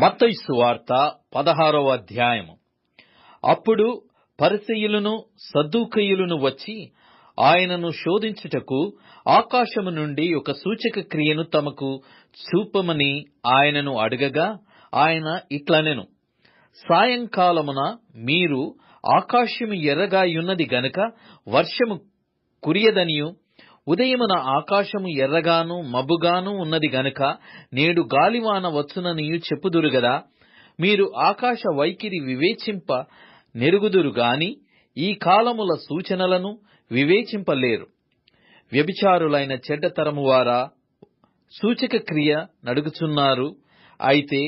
మత్తయి సువార్త 16వ అధ్యాయము. అప్పుడు పరిసయ్యులను సద్దూకయ్యులను వచ్చి ఆయనను శోధించుటకు ఆకాశము నుండి ఒక సూచక క్రియను తమకు చూపమని ఆయనను అడగగా, ఆయన ఇట్లనెను: సాయంకాలమున మీరు ఆకాశము ఎర్రగా యున్నది గనుక వర్షము కురియదనియు, ఉదయమున ఆకాశము ఎర్రగాను మబ్బుగాను ఉన్నది గనుక నేడు గాలివాన వచ్చుననియు చెప్పుదురు గదా. మీరు ఆకాశ వైఖరి వివేచింప నెరుగుదురు గాని ఈ కాలముల సూచనలను వివేచింపలేరు. వ్యభిచారులైన చెడ్డతరము వారా, సూచక క్రియ నడుగుచున్నారు. అయితే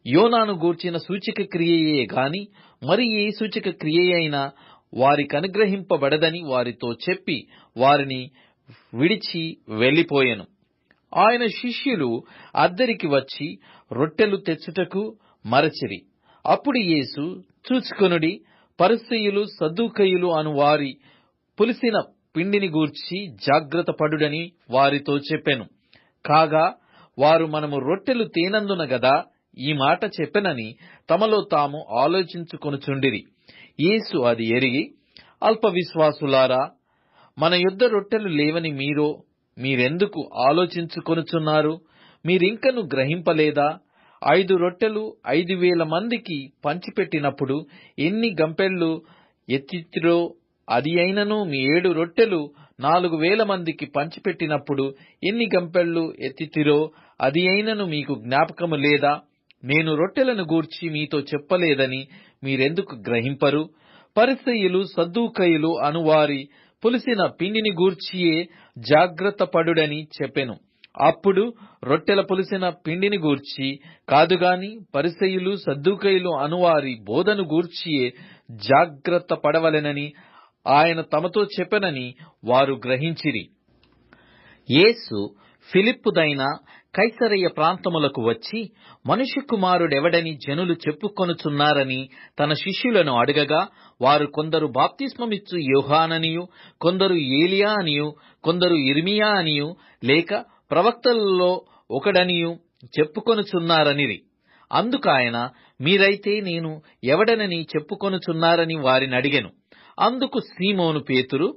యోనాను గూర్చిన సూచక క్రియయే గాని మరి ఏ సూచక క్రియయైనా వారికనుగ్రహింపబడదని వారితో చెప్పి వారిని విడిచి వెళ్లిపోయెను. ఆయన శిష్యులు అద్దరికి వచ్చి రొట్టెలు తెచ్చుటకు మరచిరి. అప్పుడు యేసు, చూచుకొనుడి, పరిసయ్యులు సద్దూకయ్యులు అను వారి పులిసిన పిండిని గూర్చి జాగ్రత్త పడుడని వారితో చెప్పెను. కాగా వారు, మనము రొట్టెలు తేనందున గదా ఈ మాట చెప్పెనని తమలో తాము ఆలోచించుకొనుచుండిరి. యేసు అది ఎరిగి, అల్ప విశ్వాసులారా, మన యొద్ద రొట్టెలు లేవని మీరెందుకు ఆలోచించుకొనుచున్నారు? మీరింకను గ్రహింపలేదా? 5 రొట్టెలు 5,000 మందికి పంచిపెట్టినప్పుడు ఎన్ని గంపెళ్ళు ఎత్తితిరో, అది అయినను మీ 7 రొట్టెలు 4,000 మందికి పంచిపెట్టినప్పుడు ఎన్ని గంపెళ్ళు ఎత్తితిరో, అది అయినను మీకు జ్ఞాపకము లేదా? నేను రొట్టెలను గూర్చి మీతో చెప్పలేదని మీరెందుకు గ్రహింపరు? పరిసయ్యులు సద్దూకయ్యులు అనువారి పులిసిన పిండిని గూర్చియే జాగ్రత్త పడుడని చెప్పెను. అప్పుడు రొట్టెల పులిసిన పిండిని గూర్చి కాదుగాని పరిసయ్యులు సద్దూకయ్యులు అనువారి బోధను గూర్చియే జాగ్రత్త పడవలెనని ఆయన తమతో చెప్పెనని వారు గ్రహించిరి. యేసు ఫిలిప్పుదైన కైసరయ్య ప్రాంతములకు వచ్చి, మనుష్య కుమారుడెవడని జనులు చెప్పుకొనుచున్నారని తన శిష్యులను అడగగా, వారు కొందరు బాప్తిస్మమిచ్చు యోహాననియు, కొందరు ఏలియా అనియు, కొందరు ఇర్మియా అనియు, లేక ప్రవక్తలలో ఒకడనియు చెప్పుకొనుచున్నారనిరి. అందుకాయన, మీరైతే నేను ఎవడనని చెప్పుకొనుచున్నారని వారిని అడిగెను. అందుకు సీమోను పేతురు,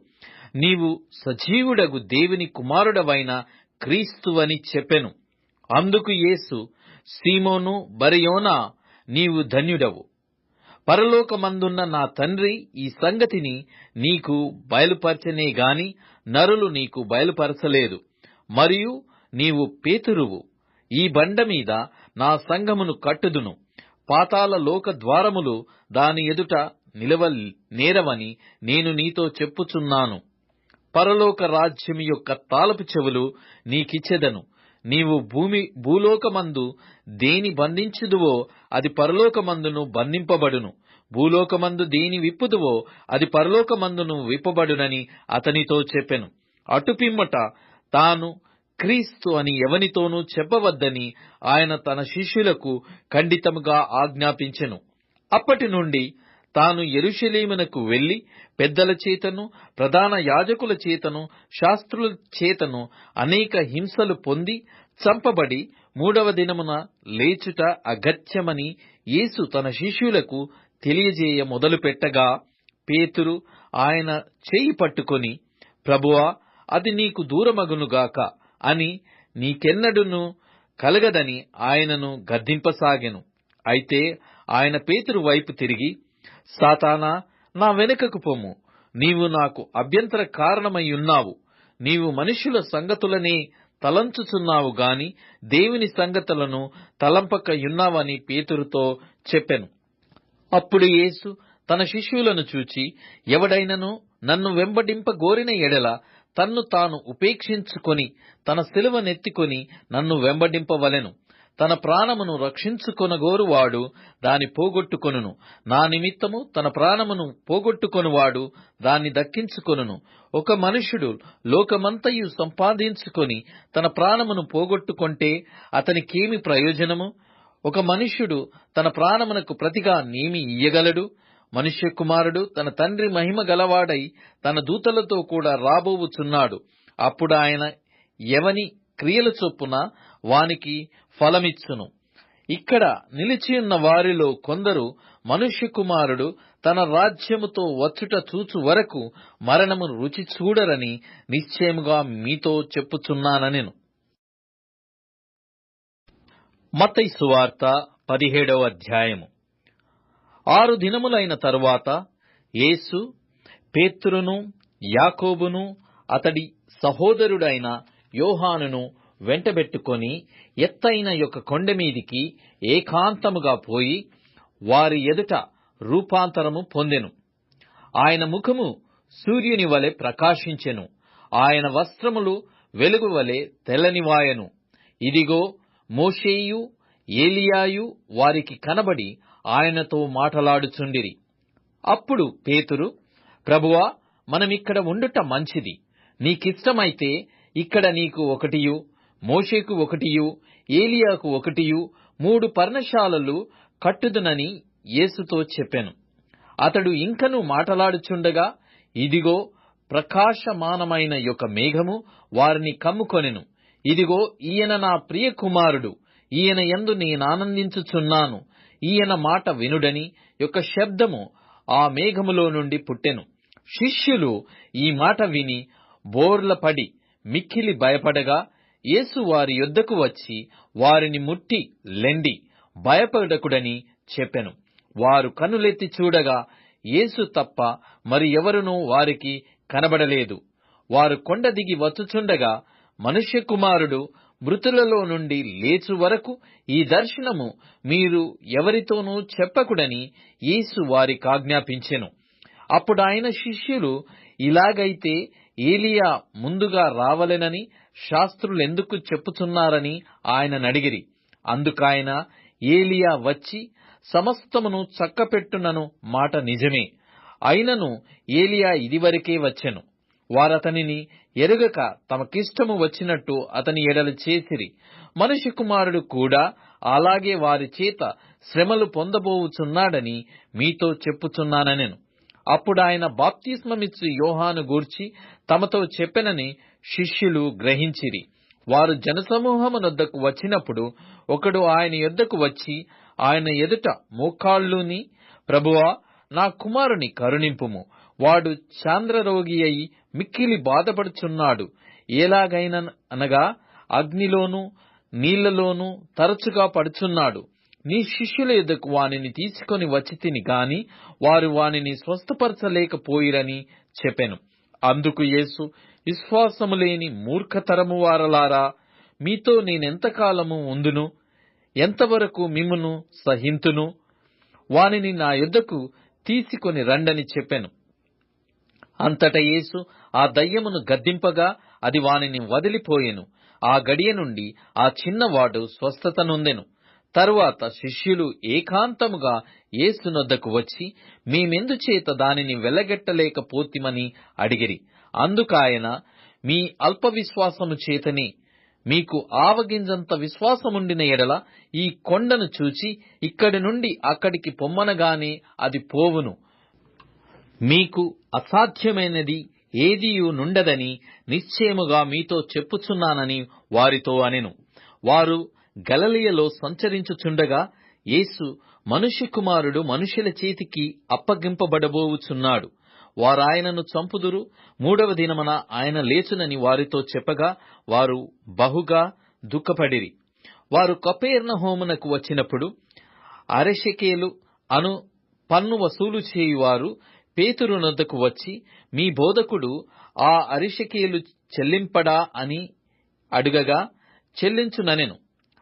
నీవు సజీవుడగు దేవుని కుమారుడవైన క్రీస్తువని చెప్పెను. అందుకు యేసు, సీమోను బరయోనా, నీవు ధన్యుడవు. పరలోకమందున్న నా తండ్రి ఈ సంగతిని నీకు బయలుపరచనే గాని నరులు నీకు బయలుపరచలేదు. మరియు నీవు పేతురువు. ఈ బండ మీద నా సంఘమును కట్టుదును. పాతాళ లోక ద్వారములు దాని ఎదుట నిలవనేరవని నేను నీతో చెప్పుచున్నాను. పరలోక రాజ్యము యొక్క తాళపు చెవులు నీకిచ్చెదను. నీవు భూలోకమందు దేని బంధించుదువో అది పరలోకమందును బంధింపబడును, భూలోకమందు దేని విప్పుదువో అది పరలోకమందును విప్పబడునని అతనితో చెప్పెను. అటుపిమ్మట తాను క్రీస్తు అని ఎవనితోనూ చెప్పవద్దని ఆయన తన శిష్యులకు ఖండితముగా ఆజ్ఞాపించెను. అప్పటి నుండి తాను యెరూషలేమునకు వెళ్లి పెద్దల చేతను ప్రధాన యాజకుల చేతను శాస్త్రుల చేతను అనేక హింసలు పొంది చంపబడి 3వ దినమున లేచుట అగత్యమని యేసు తన శిష్యులకు తెలియజేయ మొదలుపెట్టగా, పేతురు ఆయన చేయి పట్టుకొని, ప్రభువా, అది నీకు దూరమగునుగాక అని నీకెన్నడును కలగదని ఆయనను గద్దింపసాగెను. అయితే ఆయన పేతురు వైపు తిరిగి, సాతానా, నా వెనుకకు పొమ్ము, నీవు నాకు అభ్యంతర కారణమయ్యున్నావు. నీవు మనుష్యుల సంగతులనే తలంచుచున్నావు గాని దేవుని సంగతులను తలంపకయున్నావని పేతురుతో చెప్పెను. అప్పుడు యేసు తన శిష్యులను చూచి, ఎవడైనను నన్ను వెంబడింపగోరిన ఎడల తన్ను తాను ఉపేక్షించుకొని తన సిలువనెత్తుకొని నన్ను వెంబడింపవలెను. తన ప్రాణమును రక్షించుకొనగోరువాడు దాని పోగొట్టుకొనును. నా నిమిత్తము తన ప్రాణమును పోగొట్టుకొనువాడు దాన్ని దక్కించుకొనును. ఒక మనుష్యుడు లోకమంతయు సంపాదించుకొని తన ప్రాణమును పోగొట్టుకొంటే అతనికేమి ప్రయోజనము? ఒక మనుష్యుడు తన ప్రాణమునకు ప్రతిగా నేమి ఇయ్యగలడు? మనుష్య కుమారుడు తన తండ్రి మహిమ గలవాడై తన దూతలతో కూడా రాబోవుచున్నాడు. అప్పుడు ఆయన ఎవని క్రియల చొప్పున వానికి ఫలమిచ్చును. ఇక్కడ నిలిచియున్న వారిలో కొందరు మనుష్య కుమారుడు తన రాజ్యముతో వచ్చుట చూచు వరకు మరణము రుచి చూడరని నిశ్చయముగా మీతో చెప్పుచున్నానెను. మత్తయి సువార్త 17వ అధ్యాయము. 6 దినములైన తరువాత యేసు పేతురును యాకోబును అతడి సహోదరుడైన యోహానును వెంటబెట్టుకొని ఎత్తైన యొక్క కొండ మీదికి ఏకాంతముగా పోయి వారి ఎదుట రూపాంతరము పొందెను. ఆయన ముఖము సూర్యుని వలె ప్రకాశించెను. ఆయన వస్త్రములు వెలుగు వలె తెల్లనివాయెను. ఇదిగో, మోషేయు ఏలియాయు వారికి కనబడి ఆయనతో మాటలాడుచుండిరి. అప్పుడు పేతురు, ప్రభువా, మనమిక్కడ ఉండుట మంచిది. నీకిష్టమైతే ఇక్కడ నీకు ఒకటియు, మోషేకు ఒకటియు, ఏలియాకు ఒకటియు 3 పర్ణశాలలు కట్టుదునని యేసుతో చెప్పెను. అతడు ఇంకను మాటలాడుచుండగా ఇదిగో, ప్రకాశమానమైన యొక్క మేఘము వారిని కమ్ముకొనెను. ఇదిగో, ఈయన నా ప్రియ కుమారుడు, ఈయన యందు నేనానందించుచున్నాను, ఈయన మాట వినుడని యొక్క శబ్దము ఆ మేఘములో నుండి పుట్టెను. శిష్యులు ఈ మాట విని బోర్లపడి మిక్కిలి భయపడగా యేసు వారి యొద్దకు వచ్చి వారిని ముట్టి లెండి, భయపడకుడని చెప్పెను. వారు కన్నులెత్తి చూడగా యేసు తప్ప మరి ఎవరునూ వారికి కనబడలేదు. వారు కొండ దిగి వచ్చుచుండగా మనుష్య కుమారుడు మృతులలో నుండి లేచు వరకు ఈ దర్శనము మీరు ఎవరితోనూ చెప్పకుడని యేసు వారికాజ్ఞాపించెను. అప్పుడాయన శిష్యులు, ఇలాగైతే ఏలియా ముందుగా రావలెనని శాస్త్రులెందుకు చెప్పుచున్నారని ఆయననడిగిరి. అందుకాయన, ఏలియా వచ్చి సమస్తమును చక్కపెట్టునను మాట నిజమే. అయినను ఏలియా ఇదివరకే వచ్చెను. వారతనిని ఎరుగక తమకిష్టము వచ్చినట్టు అతని ఎడల చేసిరి. మనుష్య కుమారుడు కూడా అలాగే వారి చేత శ్రమలు పొందబోవుచున్నాడని మీతో చెప్పుచున్నానెను. అప్పుడాయన బాప్తిస్మమిచ్చు యోహాను గూర్చి తమతో చెప్పెనని శిష్యులు గ్రహించిరి. వారు జనసమూహమునొద్దకు వచ్చినప్పుడు ఒకడు ఆయన యొద్దకు వచ్చి ఆయన ఎదుట మోకాళ్ళూని, ప్రభువా, నా కుమారుని కరుణింపుము, వాడు చాంద్రరోగి అయి మిక్కిలి బాధపడుచున్నాడు. ఎలాగైననగా అగ్నిలోనూ నీళ్లలోనూ తరచుగా పడుచున్నాడు. నీ శిష్యుల యొద్దకు వానిని తీసుకొని వచ్చితిని గాని వారు వానిని స్వస్థపరచలేకపోయిరని చెప్పెను. అందుకు యేసు, విశ్వాసము లేని మూర్ఖతరము వారలారా, మీతో నేనెంతకాలము ఉందును? ఎంతవరకు మిమ్మును సహింతును? వానిని నా యొద్దకు తీసుకొని రండని చెప్పెను. అంతట యేసు ఆ దయ్యమును గద్దింపగా అది వానిని వదిలిపోయెను. ఆ గడియ నుండి ఆ చిన్నవాడు స్వస్థత నొందెను. తరువాత శిష్యులు ఏకాంతముగా యేసునొద్దకు వచ్చి, మేమెందుచేత దానిని వెళ్లగొట్టలేకపోతిమని అడిగిరి. అందుకాయన, మీ అల్ప విశ్వాసము చేతనే. మీకు ఆవగింజంత విశ్వాసముండిన ఎడల ఈ కొండను చూచి ఇక్కడి నుండి అక్కడికి పొమ్మనగానే అది పోవును. మీకు అసాధ్యమైనది ఏదియూ నుండదని నిశ్చయముగా మీతో చెప్పుచున్నానని వారితో అనెను. వారు గలిలయలో సంచరించుచుండగా యేసు, మనుష్య కుమారుడు మనుషుల చేతికి అప్పగింపబడబోవుచున్నాడు, వారాయనను చంపుదురు, 3వ దినమున ఆయన లేచునని వారితో చెప్పగా వారు బహుగా దుఃఖపడిరి. వారు కపెర్నహూమునకు వచ్చినప్పుడు అరశెకేలు అను పన్ను వసూలు చేయువారు పేతురునొద్దకు వచ్చి, మీ బోధకుడు ఆ అరశెకేలు చెల్లింపడా అని అడుగగా చెల్లించుననెను.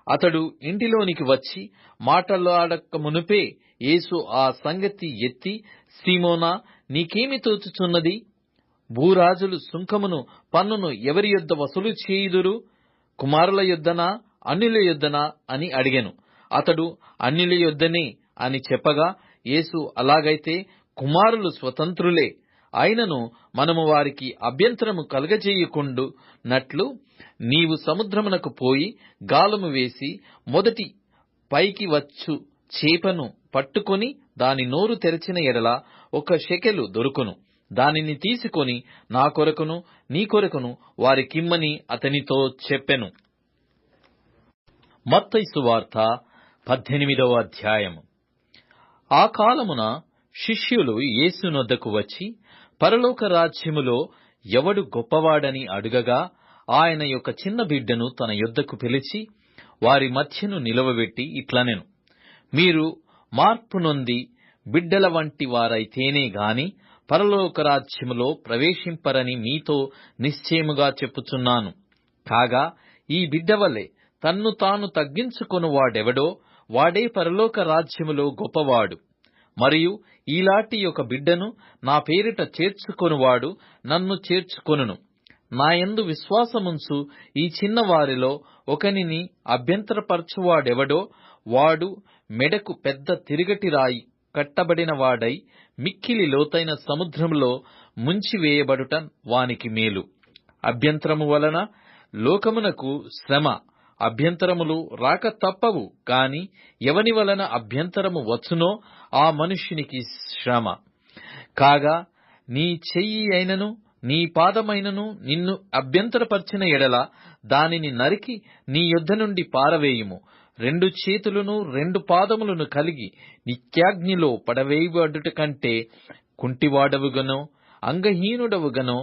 అతడు ఇంటిలోనికి వచ్చి మాటలాడక మునుపే యేసు ఆ సంగతి ఎత్తి, సీమోనా, నీకేమి తోచుచున్నది? భూరాజులు సుంకమును పన్నును ఎవరి యొద్ద వసూలు చేయుదురు? కుమారుల యొద్దనా, అన్యుల యొద్దనా అని అడిగెను. అతడు, అన్యుల యొద్దనే అని చెప్పగా యేసు, అలాగైతే కుమారులు స్వతంత్రులే. అయినను మనము వారికి అభ్యంతరము కలుగజేయకుండునట్లు నీవు సముద్రమునకు పోయి గాలము వేసి మొదటి పైకి వచ్చు చేపను పట్టుకొని దాని నోరు తెరచిన ఎడల 1 షెకెలు దొరుకును. దానిని తీసుకొని నా కొరకును నీ కొరకును వారికిమ్మని అతనితో చెప్పెను. మత్తయి సువార్త 18వ అధ్యాయము. ఆ కాలమున శిష్యులు యేసునొద్దకు వచ్చి, పరలోక రాజ్యములో ఎవడు గొప్పవాడని అడుగగా, ఆయన యొక్క చిన్న బిడ్డను తన యొద్దకు పిలిచి వారి మధ్యను నిలువబెట్టి ఇట్లనెను: మీరు మార్పు నొంది బిడ్డల వంటి వారైతేనే గాని పరలోక రాజ్యములో ప్రవేశింపరని మీతో నిశ్చయముగా చెప్పుచున్నాను. కాగా ఈ బిడ్డ వలె తన్ను తాను తగ్గించుకొనువాడెవడో వాడే పరలోక రాజ్యములో గొప్పవాడు. మరియు ఈలాటి ఒక బిడ్డను నా పేరిట చేర్చుకొనువాడు నన్ను చేర్చుకొనును. నాయందు విశ్వాసముంచు ఈ చిన్నవారిలో ఒకనిని అభ్యంతరపరచువాడెవడో వాడు మెడకు పెద్ద తిరుగటి రాయి కట్టబడిన వాడై మిక్కిలి లోతైన సముద్రములో ముంచివేయబడుట వానికి మేలు. అభ్యంతరము వలన లోకమునకు శ్రమ, అభ్యంతరములు రాక తప్పవు. కాని ఎవని వలన అభ్యంతరము వచ్చునో ఆ మనుష్యునికి శ్రమ. కాగా నీ చెయ్యి అయినను నీ పాదమైనను నిన్ను అభ్యంతరపరిచిన ఎడల దానిని నరికి నీ యొద్ద నుండి పారవేయుము. 2 చేతులను 2 పాదములను కలిగి నిత్యాగ్నిలో పడవేయబడుట కంటే కుంటివాడవుగనో అంగహీనుడవుగనో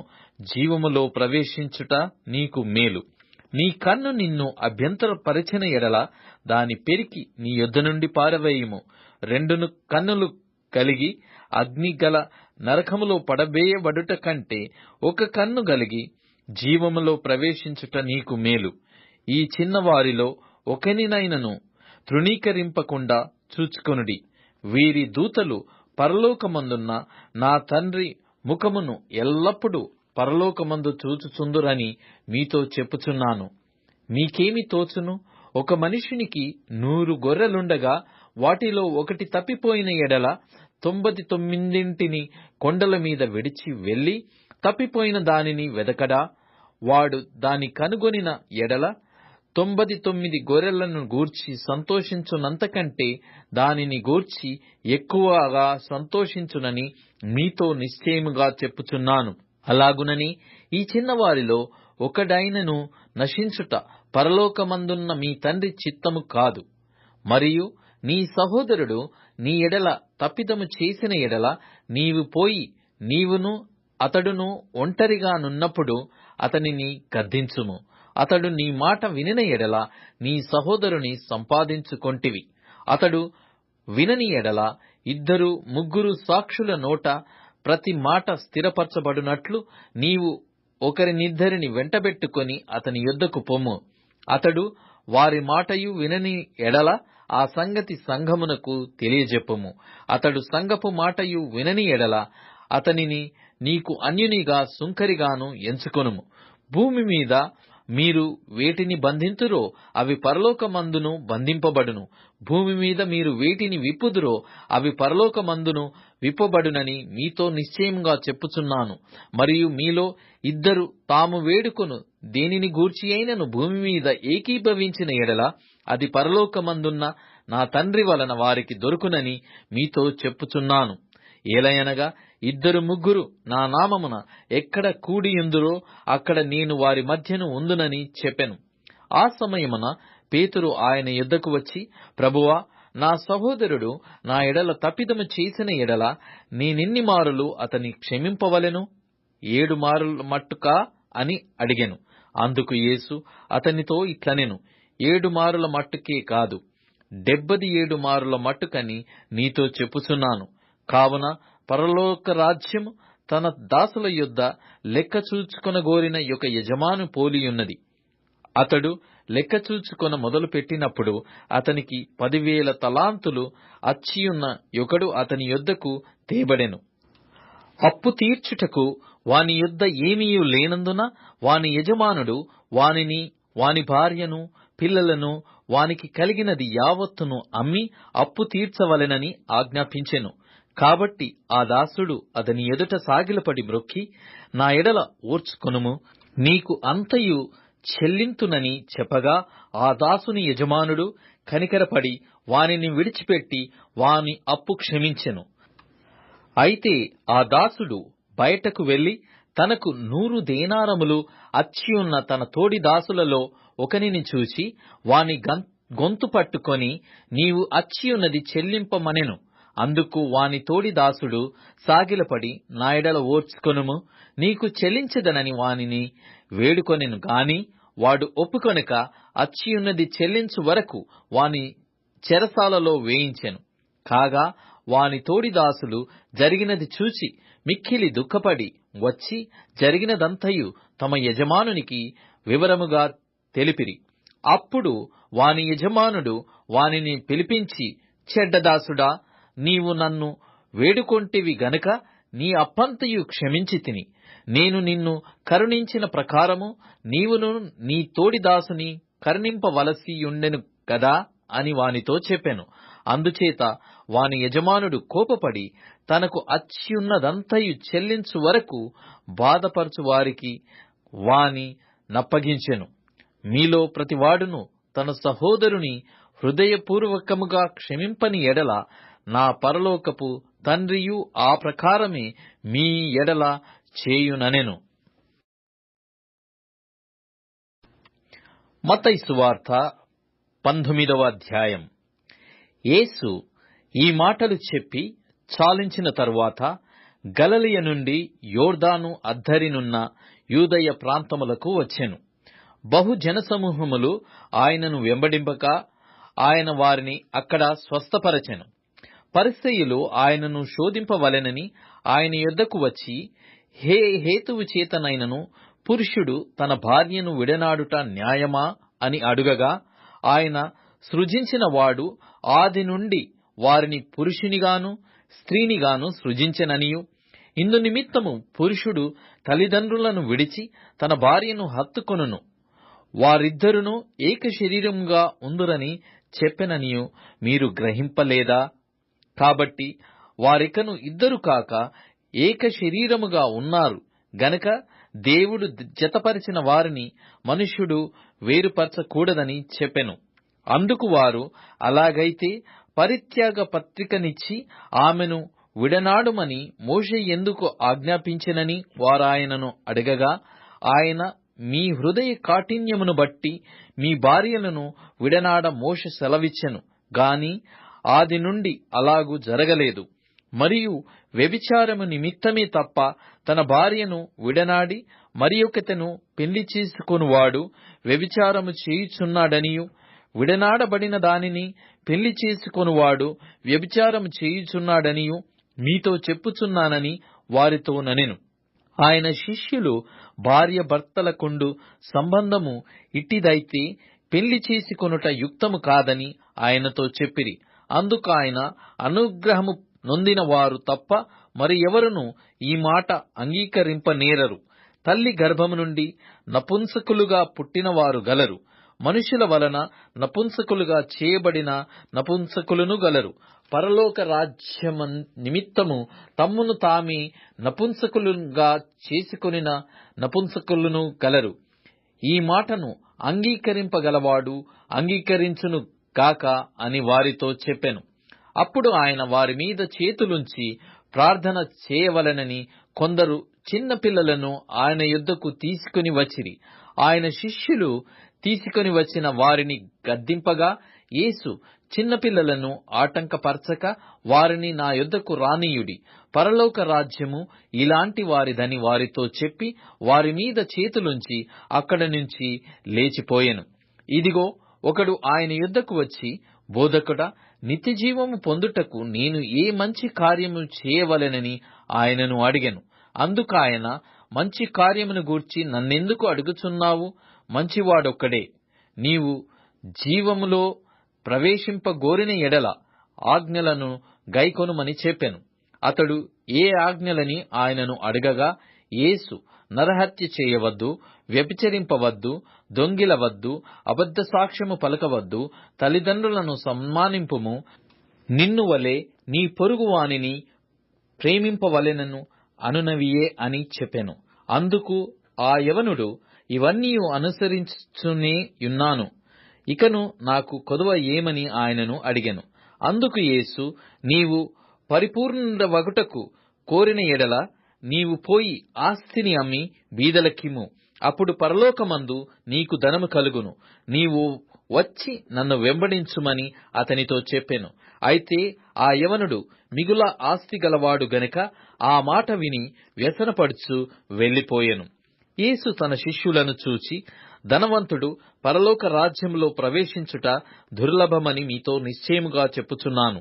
జీవములో ప్రవేశించుట నీకు మేలు. నీ కన్ను నిన్ను అభ్యంతరపరిచిన ఎడల దాని పెరికి నీ యొద్ద నుండి పారవేయుము. 2 కన్నులు కలిగి అగ్నిగల నరకములో పడవేయబడుట కంటే 1 కన్ను కలిగి జీవములో ప్రవేశించుట నీకు మేలు. ఈ చిన్నవారిలో ఒకనినైనను తృణీకరింపకుండా చూచుకొనుడి. వీరి దూతలు పరలోకమందున్న నా తండ్రి ముఖమును ఎల్లప్పుడూ పరలోకమందు చూచుచుందురని మీతో చెప్పుచున్నాను. మీకేమి తోచును? ఒక మనుషునికి 100 గొర్రెలుండగా వాటిలో ఒకటి తప్పిపోయిన ఎడల 99 కొండల మీద విడిచి వెళ్లి తప్పిపోయిన దానిని వెదకడా? వాడు దాని కనుగొనిన ఎడల 99 గొర్రెలను గూర్చి సంతోషించునంతకంటే దానిని గూర్చి ఎక్కువగా సంతోషించునని మీతో నిశ్చయముగా చెప్పుచున్నాను. అలాగునని ఈ చిన్నవారిలో ఒకడైనను నశించుట పరలోకమందున్న మీ తండ్రి చిత్తము కాదు. మరియు నీ సహోదరుడు నీ ఎడల తప్పిదము చేసిన ఎడల నీవు పోయి నీవును అతడును ఒంటరిగా నున్నప్పుడు అతనిని గద్దించుము. అతడు నీ మాట వినిన ఎడల నీ సహోదరుని సంపాదించుకొంటివి. అతడు వినని ఎడల 2, 3 సాక్షుల నోట ప్రతి మాట స్థిరపరచబడినట్లు నీవు ఒకరినిద్దరిని వెంటబెట్టుకొని అతని యొద్దకు పొమ్ము. అతడు వారి మాటయు వినని ఎడల ఆ సంగతి సంఘమునకు తెలియజెప్పుము. అతడు సంఘపు మాటయు వినని ఎడల అతనిని నీకు అన్యునిగా సుంకరిగాను ఎంచుకొనుము. భూమి మీద మీరు వేటిని బంధింతురో అవి పరలోకమందును బంధింపబడును. భూమి మీద మీరు వేటిని విప్పుదురో అవి పరలోకమందును విప్పబడునని మీతో నిశ్చయముగా చెప్పుచున్నాను. మరియు మీలో 2 తాము వేడుకొను దేనిని గూర్చి అయినను భూమి మీద ఏకీభవించిన ఎడల అది పరలోకమందున్న నా తండ్రి వలన వారికి దొరుకునని మీతో చెప్పుచున్నాను. ఏలయనగా 2, 3 నా నామమున ఎక్కడ కూడియుందురో అక్కడ నేను వారి మధ్యను ఉందునని చెప్పెను. ఆ సమయమున పేతురు ఆయన యొద్దకు వచ్చి, ప్రభువా, నా సహోదరుడు నా ఎడల తప్పిదము చేసిన ఎడల నేనెన్ని మారులు అతని క్షమింపవలెను? 7 మారుల మట్టుకా అని అడిగెను. అందుకు యేసు అతనితో ఇట్లనెను, 7 మారుల మట్టుకే కాదు, 77 మారుల మట్టుకని నీతో చెప్పుచున్నాను. కావున పరలోక రాజ్యము తన దాసుల యొద్ద లెక్క చూచుకొనగోరిన యొక్క యజమాను పోలియున్నది. అతడు లెక్క చూచుకొన మొదలు పెట్టినప్పుడు అతనికి 10,000 తలాంతులు అచ్చియున్న ఒకడు అతని యొద్దకు తేబడెను. అప్పు తీర్చుటకు వాని యొద్ద ఏమీయూ లేనందున వాని యజమానుడు వానిని, వాని భార్యను, పిల్లలను, వానికి కలిగినది యావత్తును అమ్మి అప్పు తీర్చవలెనని ఆజ్ఞాపించెను. కాబట్టి ఆ దాసుడు అతని ఎదుట సాగిలపడి మ్రొక్కి, నా ఎడల ఓర్చుకొనుము, నీకు అంతయు చెల్లింతునని చెప్పగా ఆ దాసుని యజమానుడు కనికరపడి వానిని విడిచిపెట్టి వాని అప్పు క్షమించెను. అయితే ఆ దాసుడు బయటకు వెళ్లి తనకు 100 దేనారములు అచ్చియున్న తన తోడి దాసులలో ఒకనిని చూచి వాని గొంతు పట్టుకొని, నీవు అచ్చియున్నది చెల్లింపమనెను. అందుకు వాని తోడి దాసుడు సాగిలపడి, నా ఎడల ఓర్చుకొనుము, నీకు చెల్లించదనని వానిని వేడుకొనెను గాని వాడు ఒప్పుకొనక అచ్చియున్నది చెల్లించు వరకు వాని చెరసాలలో వేయించెను. కాగా వాని తోడి దాసులు జరిగినది చూచి మిక్కిలి దుఃఖపడి వచ్చి జరిగినదంతయు తమ యజమానునికి వివరముగా తెలిపిరి. అప్పుడు వాని యజమానుడు వానిని పిలిపించి, చెడ్డదాసుడా, నీవు నన్ను వేడుకొంటివి గనుక నీ అప్పంతయు క్షమించి తిని, నేను నిన్ను కరుణించిన ప్రకారము నీవును నీ తోడి దాసుని కరుణింపవలసియుండెను గదా అని వానితో చెప్పెను. అందుచేత వాని యజమానుడు కోపపడి తనకు అచ్చియున్నదంతయు చెల్లించు వరకు బాధపరచు వారికి వాని నప్పగించెను. మీలో ప్రతివాడును తన సహోదరుని హృదయపూర్వకముగా క్షమింపని ఎడల నా పరలోకపు తండ్రియు ఆ ప్రకారమే మీ ఎడల చేయుననెను. మత్తయి సువార్త 19వ అధ్యాయం. యేసు ఈ మాటలు చెప్పి చాలించిన తరువాత గలిలయ నుండి యోర్దాను అద్దరినున్న యూదయ ప్రాంతములకు వచ్చెను. బహు జనసమూహములు ఆయనను వెంబడింపక ఆయన వారిని అక్కడ స్వస్థపరచెను. పరిసయ్యులు ఆయనను శోధింపవలెనని ఆయన యొద్దకు వచ్చి, హేతువు చేతనైనను పురుషుడు తన భార్యను విడనాడుట న్యాయమా అని అడుగగా, ఆయన సృజించిన వాడు ఆది నుండి వారిని పురుషునిగాను స్త్రీనిగాను సృజించెననియు, ఇందు నిమిత్తము పురుషుడు తల్లిదండ్రులను విడిచి తన భార్యను హత్తుకొనును, వారిద్దరును ఏక శరీరముగా ఉందురని చెప్పెననియు మీరు గ్రహింపలేదా? కాబట్టి వారికను ఇద్దరు కాక ఏక శరీరముగా ఉన్నారు గనక దేవుడు జతపరిచిన వారిని మనుష్యుడు వేరుపరచకూడదని చెప్పెను. అందుకు వారు, అలాగైతే పరిత్యాగ పత్రికనిచ్చి ఆమెను విడనాడుమని మోషే ఎందుకు ఆజ్ఞాపించెనని వారాయనను అడగగా, ఆయన, మీ హృదయ కాఠిన్యమును బట్టి మీ భార్యలను విడనాడ మోషే సెలవిచ్చెను గాని ఆది నుండి అలాగు జరగలేదు. మరియు వ్యభిచారము నిమిత్తమే తప్ప తన భార్యను విడనాడి మరియొకతెను పెళ్లి చేసుకొనువాడు వ్యభిచారము చేయుచున్నాడనియు, విడనాడబడిన దానిని పెళ్లి చేసుకొనువాడు వ్యభిచారము చేయుచున్నాడనియు మీతో చెప్పుచున్నానని వారితో ననెను. ఆయన శిష్యులు భార్య భర్తలకుండు సంబంధము ఇట్టిదైతే పెళ్లి చేసుకొనుట యుక్తము కాదని ఆయనతో చెప్పిరి. అందుకు ఆయన, అనుగ్రహము నొందిన వారు తప్ప మరి ఎవరును ఈ మాట అంగీకరింపనేరరు. తల్లి గర్భము నుండి నపుంసకులుగా పుట్టినవారు గలరు, మనుషుల వలన నపుంసకులుగా చేయబడిన నపుంసకులను గలరు, పరలోక రాజ్యము నిమిత్తము తమ్మును తామే నపుంసకులుగా చేసుకొనిన నపుంసకులను గలరు. ఈ మాటను అంగీకరింపగలవాడు అంగీకరించును గాక అని వారితో చెప్పెను. అప్పుడు ఆయన వారి మీద చేతులుంచి ప్రార్థన చేయవలెనని కొందరు చిన్న పిల్లలను ఆయన యొద్దకు తీసుకుని వచ్చిరి. ఆయన శిష్యులు తీసుకొని వచ్చిన వారిని గద్దింపగా, యేసు, చిన్నపిల్లలను ఆటంకపరచక వారిని నా యొద్దకు రానీయుడి, పరలోక రాజ్యము ఇలాంటి వారిదని వారితో చెప్పి వారి మీద చేతులుంచి అక్కడి నుంచి లేచిపోయెను. ఇదిగో, ఒకడు ఆయన యొద్దకు వచ్చి, బోధకుడా, నిత్యజీవము పొందుటకు నేను ఏ మంచి కార్యము చేయవలెనని ఆయనను అడిగెను. అందుకాయన, మంచి కార్యమును గూర్చి నన్నెందుకు అడుగుచున్నావు? మంచివాడొక్కడే. నీవు జీవములో ప్రవేశింపగోరిన ఎడల ఆజ్ఞలను గైకొనుమని చెప్పెను. అతడు ఏ ఆజ్ఞలని ఆయనను అడగగా, యేసు, నరహత్య చేయవద్దు, వ్యభిచరింపవద్దు, దొంగిలవద్దు, అబద్ధ సాక్ష్యము పలకవద్దు, తల్లిదండ్రులను సన్మానింపుము, నిన్ను వలె నీ పొరుగువానిని ప్రేమింపవలెనను అనునవియే అని చెప్పెను. అందుకు ఆ యవనుడు, ఇవన్నీ అనుసరించునే యున్నాను, ఇకను నాకు కొదువ ఏమని ఆయనను అడిగెను. అందుకు యేసు, నీవు పరిపూర్ణుడవగుటకు కోరిన ఎడల నీవు పోయి ఆస్తిని అమ్మి బీదలకిమ్ము, అప్పుడు పరలోకమందు నీకు ధనము కలుగును. నీవు వచ్చి నన్ను వెంబడించుమని అతనితో చెప్పెను. అయితే ఆ యవనుడు మిగుల ఆస్తి గలవాడు గనుక ఆ మాట విని వ్యసనపడుచు వెళ్లిపోయెను. యేసు తన శిష్యులను చూచి, ధనవంతుడు పరలోక రాజ్యములో ప్రవేశించుట దుర్లభమని మీతో నిశ్చయముగా చెప్పుచున్నాను.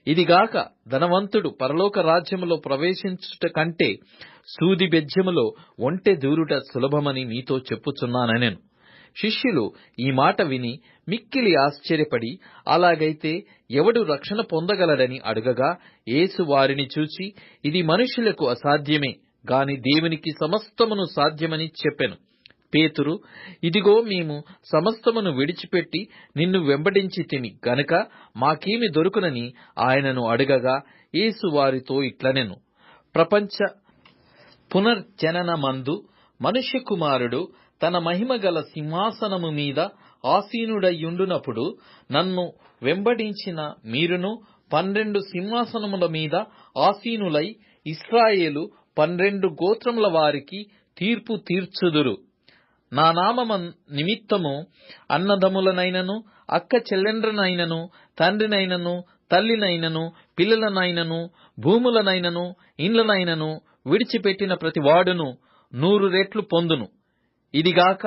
ఇదిగాక ధనవంతుడు పరలోక రాజ్యములో ప్రవేశించుట కంటే సూది బెజ్జములో ఒంటె దూరుట సులభమని మీతో చెప్పుచున్నానెను. శిష్యులు ఈ మాట విని మిక్కిలి ఆశ్చర్యపడి, అలాగైతే ఎవడు రక్షణ పొందగలడని అడుగగా, యేసు వారిని చూచి, ఇది మనుషులకు అసాధ్యమే గాని దేవునికి సమస్తమును సాధ్యమని చెప్పెను. పేతురు, ఇదిగో మేము సమస్తమును విడిచిపెట్టి నిన్ను వెంబడించితిమి గనుక మాకేమి దొరుకునని ఆయనను అడుగగా, యేసు వారితో ఇట్లనెను, ప్రపంచ పునర్జననమందు మనుష్య కుమారుడు తన మహిమగల సింహాసనము మీద ఆసీనుడయ్యుండునప్పుడు నన్ను వెంబడించిన మీరును 12 సింహాసనముల మీద ఆసీనులై ఇశ్రాయేలు 12 గోత్రముల వారికి తీర్పు తీర్చుదురు. నా నామము నిమిత్తము అన్నదమ్ములనైనను అక్క చెల్లెండ్రనైనను తండ్రినైనను తల్లినైనను పిల్లలనైనను భూములనైనను ఇండ్లనైనను విడిచిపెట్టిన ప్రతివాడును 100 రెట్లు పొందును. ఇదిగాక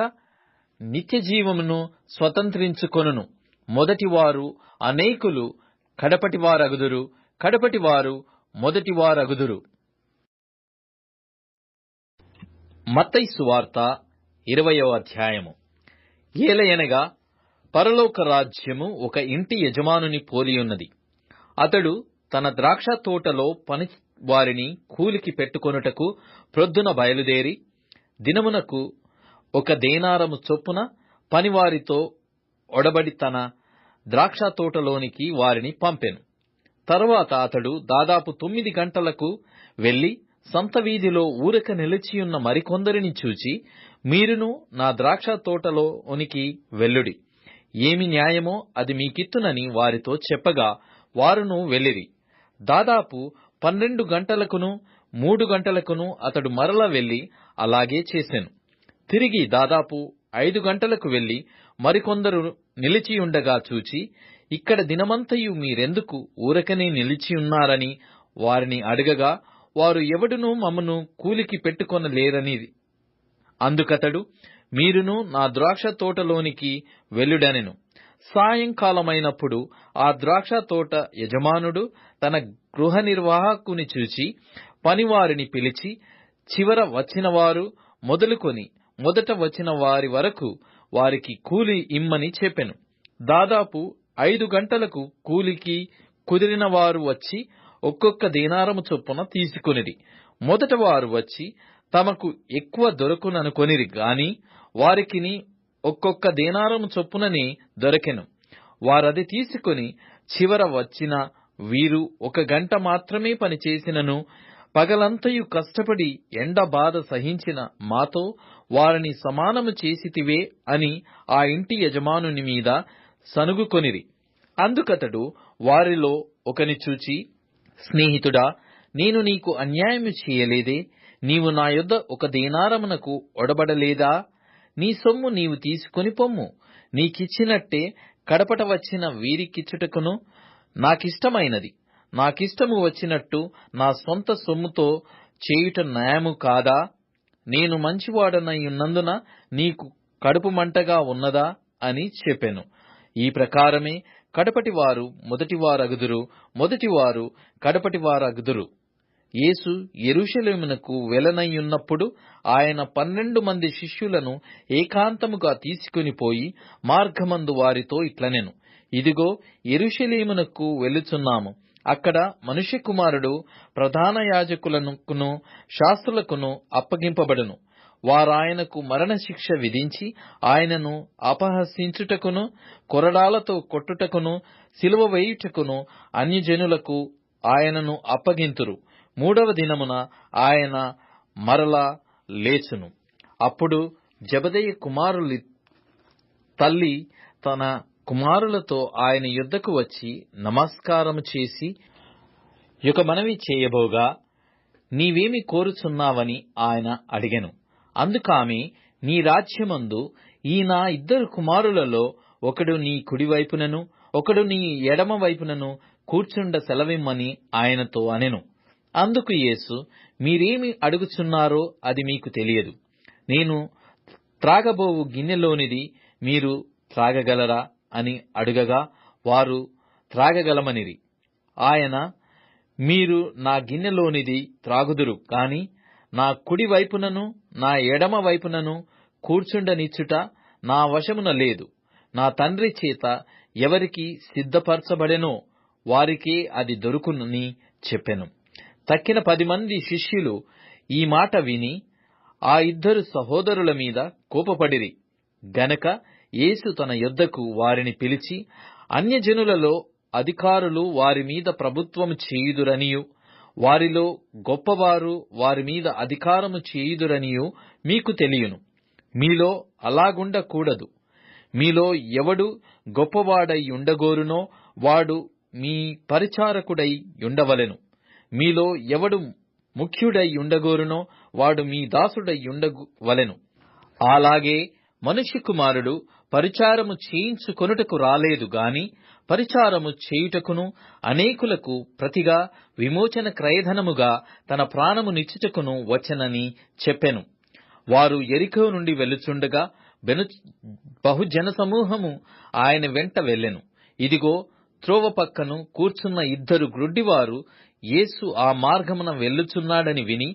నిత్య జీవమును స్వతంత్రించుకొనును. మొదటివారు అనేకులు కడపటివారగుదురు, కడపటివారు మొదటివారగుదురు. మత్తయి సువార్త 20వ అధ్యాయము. ఏలయనగా పరలోక రాజ్యము ఒక ఇంటి యజమానుని పోలియున్నది. అతడు తన ద్రాక్ష తోటలో పని వారిని కూలికి పెట్టుకొనుటకు ప్రొద్దున బయలుదేరి దినమునకు 1 దేనారము చొప్పున పనివారితో ఒడబడి తన ద్రాక్ష తోటలోనికి వారిని పంపెను. తరువాత అతడు దాదాపు 9 గంటలకు వెళ్లి సంత వీధిలో ఊరక నిలిచియున్న మరికొందరిని చూచి, మీరును నా ద్రాక్ష తోటలోనికి వెళ్ళుడి, ఏమి న్యాయమో అది మీకిత్తునని వారితో చెప్పగా వారును వెళ్ళిరి. దాదాపు 12 గంటలకును 3 గంటలకును అతడు మరల వెళ్లి అలాగే చేసెను. తిరిగి దాదాపు 5 గంటలకు వెళ్లి మరికొందరు నిలిచియుండగా చూచి, ఇక్కడ దినమంతయు మీరెందుకు ఊరకనే నిలిచియున్నారని వారిని అడగగా, వారు ఎవడునూ మమ్మను కూలికి పెట్టుకొనలేరనిది. అందుకతడు, మీరును నా ద్రాక్ష తోటలోనికి వెళ్ళుడనెను. సాయంకాలమైనప్పుడు ఆ ద్రాక్ష తోట యజమానుడు తన గృహ నిర్వాహకుని చూచి పనివారిని పిలిచి, చివర వచ్చినవారు మొదలుకొని మొదట వచ్చిన వారి వరకు వారికి కూలి ఇమ్మని చెప్పెను. దాదాపు 5 గంటలకు కూలికి కుదిరిన వారు వచ్చి ఒక్కొక్క దేనారము చొప్పున తీసుకొనిరి. మొదట వారు వచ్చి తమకు ఎక్కువ దొరకుననుకొనిరి గాని వారికిని ఒక్కొక్క దేనారము చొప్పుననే దొరకెను. వారది తీసుకొని, చివర వచ్చిన వీరు 1 గంట మాత్రమే పనిచేసినను పగలంతయు కష్టపడి ఎండ బాధ సహించిన మాతో వారిని సమానము చేసితివే అని ఆ ఇంటి యజమానుని మీద సనుగుకొనిరి. అందుకతడు వారిలో ఒకని చూచి, స్నేహితుడా, నేను నీకు అన్యాయము చేయలేదే? నీవు నా యొద్ద 1 దేనారమునకు ఒడబడలేదా? నీ సొమ్ము నీవు తీసుకొని పొమ్ము. నీకిచ్చినట్టే కడపట వచ్చిన వీరికిచ్చుటకును నాకిష్టమైనది. నాకిష్టము వచ్చినట్టు నా సొంత సొమ్ముతో చేయుట న్యాయము కాదా? నేను మంచివాడనైయున్నందున నీకు కడుపు మంటగా ఉన్నదా అని చెప్పెను. ఈ ప్రకారమే కడపటివారు మొదటివారగుదురు, మొదటివారు కడపటివారగుదురు. యేసు యెరూషలేమునకు వెళ్లనయ్యున్నప్పుడు ఆయన 12 మంది శిష్యులను ఏకాంతముగా తీసుకుని పోయి మార్గమందు వారితో ఇట్లనెను, ఇదిగో యెరూషలేమునకు వెళ్ళుచున్నాము. అక్కడ మనుష్య కుమారుడు ప్రధాన యాజకులకును శాస్త్రులకును అప్పగింపబడును. వారాయనకు మరణశిక్ష విధించి ఆయనను అపహసించుటకును కొరడాలతో కొట్టుటకును సిలువ వేయుటకును అన్యజనులకు ఆయనను అప్పగింతురు. 3వ దినమున ఆయన మరలా లేచును. అప్పుడు జెబెదయి కుమారుల తల్లి తన కుమారులతో ఆయన యొద్దకు వచ్చి నమస్కారము చేసి ఒక మనవి చేయబోగా, నీవేమి కోరుచున్నావని ఆయన అడిగెను. అందుకామె, నీ రాజ్యమందు ఈ నా 2 కుమారులలో ఒకడు నీ కుడివైపునను ఒకడు నీ ఎడమ వైపునను కూర్చుండ సెలవిమ్మని ఆయనతో అనెను. అందుకు యేసు, మీరేమి అడుగుచున్నారో అది మీకు తెలియదు. నేను త్రాగబోవు గిన్నెలోనిది మీరు త్రాగగలరా అని అడుగగా వారు త్రాగగలమనిరి. ఆయన, మీరు నా గిన్నెలోనిది త్రాగుదురు కాని నా కుడి వైపునను నా ఎడమ వైపునను కూర్చుండనిచ్చుట నా వశమున లేదు. నా తండ్రి చేత ఎవరికి సిద్ధపరచబడెనో వారికే అది దొరుకునని చెప్పెను. తక్కిన 10 మంది శిష్యులు ఈ మాట విని ఆ 2 సహోదరుల మీద కోపపడిరి. గనక యేసు తన యొద్దకు వారిని పిలిచి, అన్యజనులలో అధికారులు వారి మీద ప్రభుత్వము చేయుదురనియు వారిలో గొప్పవారు వారి మీద అధికారము చేయుదురనియు మీకు తెలియను. మీలో అలాగుండకూడదు. మీలో ఎవడు గొప్పవాడై ఉండగోరునో వాడు మీ పరిచారకుడై ఉండవలెను. మీలో ఎవడు ముఖ్యుడై ఉండగోరునో వాడు మీ దాసుడై ఉండవలెను. అలాగే మనుష్య కుమారుడు పరిచారము చేయించుకొనుటకు రాలేదు గాని పరిచారము చేయుటకును అనేకులకు ప్రతిగా విమోచన క్రయధనముగా తన ప్రాణమునిచ్చుటకును వచ్చెనని చెప్పెను. వారు యెరికో నుండి వెళ్ళుచుండగా బహుజన సమూహము ఆయన వెంట వెళ్ళెను. ఇదిగో, త్రోవ పక్కను కూర్చున్న 2 గ్రుడ్డివారు యేసు ఆ మార్గమున వెళ్ళుచున్నాడని విని,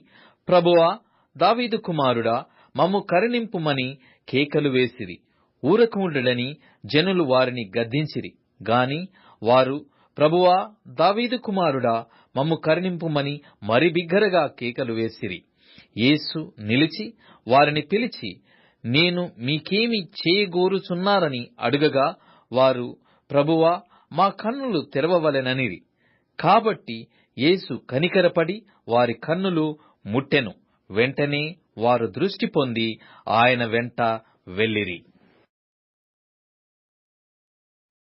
ప్రభువా, దావీదు కుమారుడా, మమ్ము కరుణింపుమని కేకలు వేసిరి. ఊరకుండుడని జనులు వారిని గద్దించిరి గాని వారు, ప్రభువా, దావీదు కుమారుడా, మమ్ము కరుణింపుమని మరి బిగ్గరగా కేకలు వేసిరి. యేసు నిలిచి వారిని పిలిచి, నేను మీకేమి చేయగోరుచున్నారని అడుగగా వారు, ప్రభువా, మా కన్నులు తెరవవలెననిరి. కాబట్టి యేసు కనికరపడి వారి కన్నులు ముట్టెను. వెంటనే వారు దృష్టి పొంది ఆయన వెంట వెళ్ళిరి.